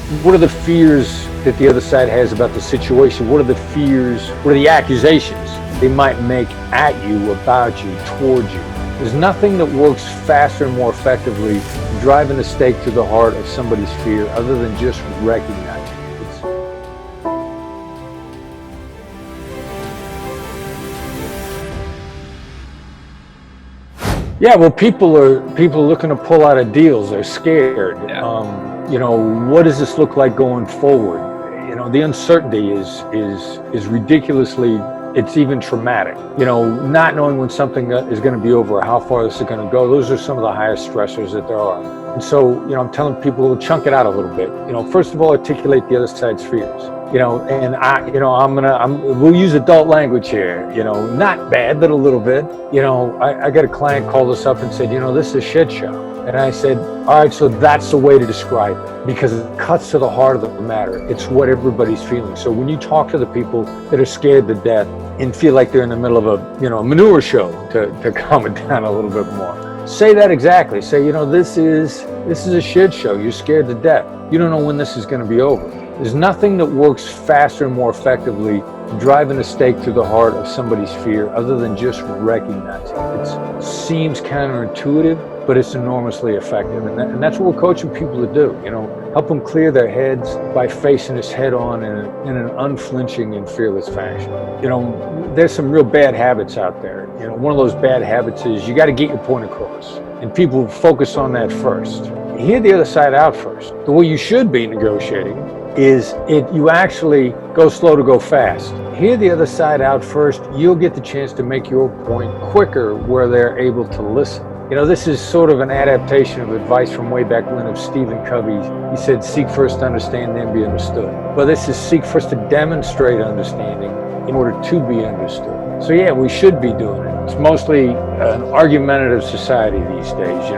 What are the fears that the other side has about the situation? What are the fears, what are the accusations they might make at you, about you, towards you? There's nothing that works faster and more effectively than driving a stake through the heart of somebody's fear other than just recognizing it. Yeah, well, people are looking to pull out of deals. They're scared. Yeah. What does this look like going forward? The uncertainty is ridiculously, it's even traumatic. Not knowing when something is going to be over or how far this is going to go, those are some of the highest stressors that there are. And so, I'm telling people to chunk it out a little bit. First of all, articulate the other side's fears. We'll use adult language here, not bad, but a little bit. I got a client called us up and said, this is a shit show. And I said, all right, so that's the way to describe it, because it cuts to the heart of the matter. It's what everybody's feeling. So when you talk to the people that are scared to death and feel like they're in the middle of a manure show, to calm it down a little bit more, say that exactly. Say, this is a shit show. You're scared to death. You don't know when this is going to be over. There's nothing that works faster and more effectively than driving a stake through the heart of somebody's fear other than just recognizing it. It seems counterintuitive, but it's enormously effective. And that's what we're coaching people to do, help them clear their heads by facing this head on in an unflinching and fearless fashion. There's some real bad habits out there. One of those bad habits is you got to get your point across, and people focus on that first. Hear the other side out first. The way you should be negotiating is you actually go slow to go fast. Hear the other side out first. You'll get the chance to make your point quicker where they're able to listen. This is sort of an adaptation of advice from way back when of Stephen Covey. He said, seek first to understand, then be understood. Well, this is seek first to demonstrate understanding in order to be understood. So yeah, we should be doing it. It's mostly an argumentative society these days,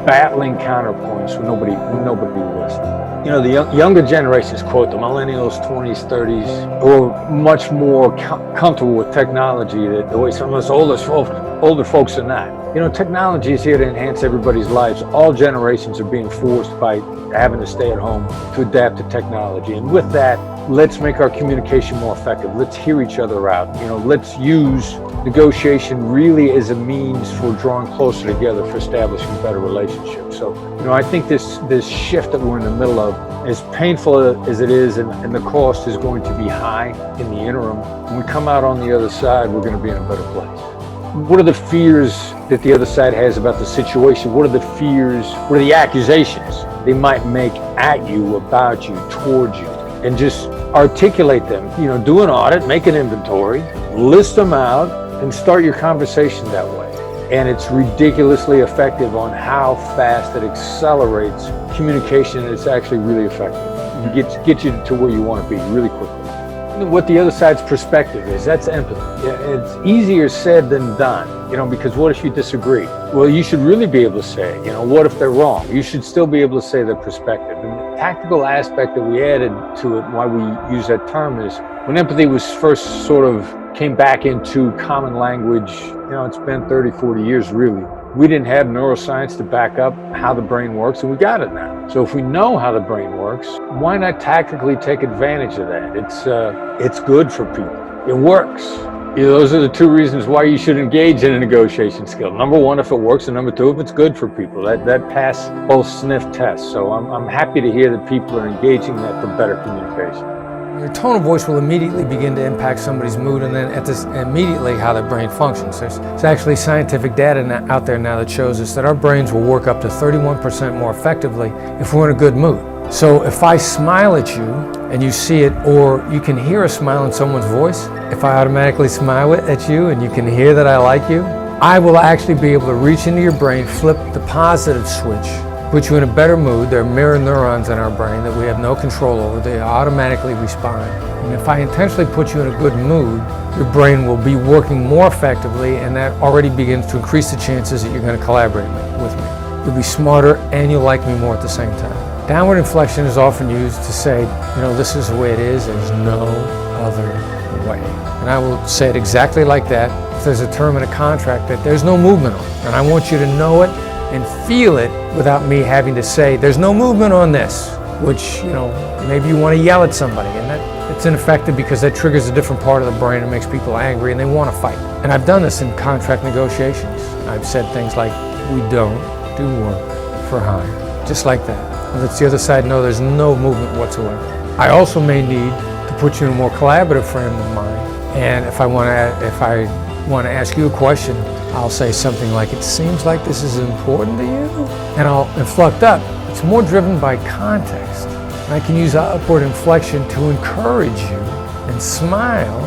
battling counterpoints when nobody will listen. The younger generations, quote, the millennials, 20s, 30s, who are much more comfortable with technology the way some of us older folks are not. Technology is here to enhance everybody's lives. All generations are being forced by having to stay at home to adapt to technology. And with that, let's make our communication more effective. Let's hear each other out. Let's use negotiation really as a means for drawing closer together, for establishing better relationships. So, I think this shift that we're in the middle of, as painful as it is, and the cost is going to be high in the interim, when we come out on the other side, we're going to be in a better place. What are the fears that the other side has about the situation? What are the fears, what are the accusations they might make at you, about you, towards you? And just articulate them. Do an audit, make an inventory, list them out, and start your conversation that way. And it's ridiculously effective on how fast it accelerates communication, and it's actually really effective. It gets you to where you want to be really quickly. What the other side's perspective is, that's empathy. It's easier said than done, because what if you disagree? Well, you should really be able to say, what if they're wrong? You should still be able to say their perspective. And the tactical aspect that we added to it, why we use that term, is when empathy was first sort of came back into common language, it's been 30, 40 years really. We didn't have neuroscience to back up how the brain works, and we got it now. So if we know how the brain works, why not tactically take advantage of that? It's good for people. It works. Those are the two reasons why you should engage in a negotiation skill. Number one, if it works, and number two, if it's good for people. That pass both sniff tests. So I'm happy to hear that people are engaging that for better communication. Your tone of voice will immediately begin to impact somebody's mood, and then immediately how their brain functions. There's actually scientific data out there now that shows us that our brains will work up to 31% more effectively if we're in a good mood. So if I smile at you and you see it, or you can hear a smile in someone's voice, if I automatically smile at you and you can hear that I like you, I will actually be able to reach into your brain, flip the positive switch, put you in a better mood. There are mirror neurons in our brain that we have no control over. They automatically respond. And if I intentionally put you in a good mood, your brain will be working more effectively, and that already begins to increase the chances that you're going to collaborate with me. You'll be smarter and you'll like me more at the same time. Downward inflection is often used to say, this is the way it is, there's no other way. And I will say it exactly like that. If there's a term in a contract that there's no movement on, and I want you to know it and feel it without me having to say, there's no movement on this. which, maybe you want to yell at somebody, and it's ineffective because that triggers a different part of the brain and makes people angry and they want to fight. And I've done this in contract negotiations. I've said things like, we don't do work for hire, just like that. And lets the other side know there's no movement whatsoever. I also may need to put you in a more collaborative frame of mind. And if I want to ask you a question, I'll say something like, it seems like this is important to you? And I'll inflect up. It's more driven by context. And I can use upward inflection to encourage you and smile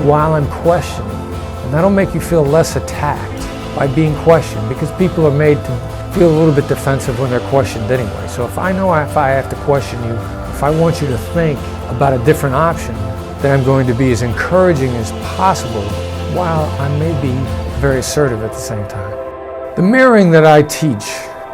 while I'm questioning. And that'll make you feel less attacked by being questioned, because people are made to feel a little bit defensive when they're questioned anyway. So if I know if I have to question you, if I want you to think about a different option, then I'm going to be as encouraging as possible while I may be very assertive at the same time. The mirroring that I teach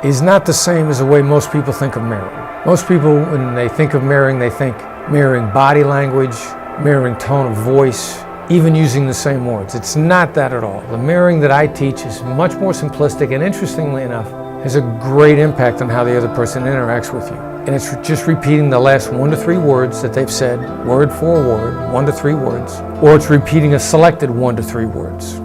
is not the same as the way most people think of mirroring. Most people, when they think of mirroring, they think mirroring body language, mirroring tone of voice, even using the same words. It's not that at all. The mirroring that I teach is much more simplistic, and interestingly enough, has a great impact on how the other person interacts with you. And it's just repeating the last 1 to 3 words that they've said, word for word, 1 to 3 words, or it's repeating a selected 1 to 3 words.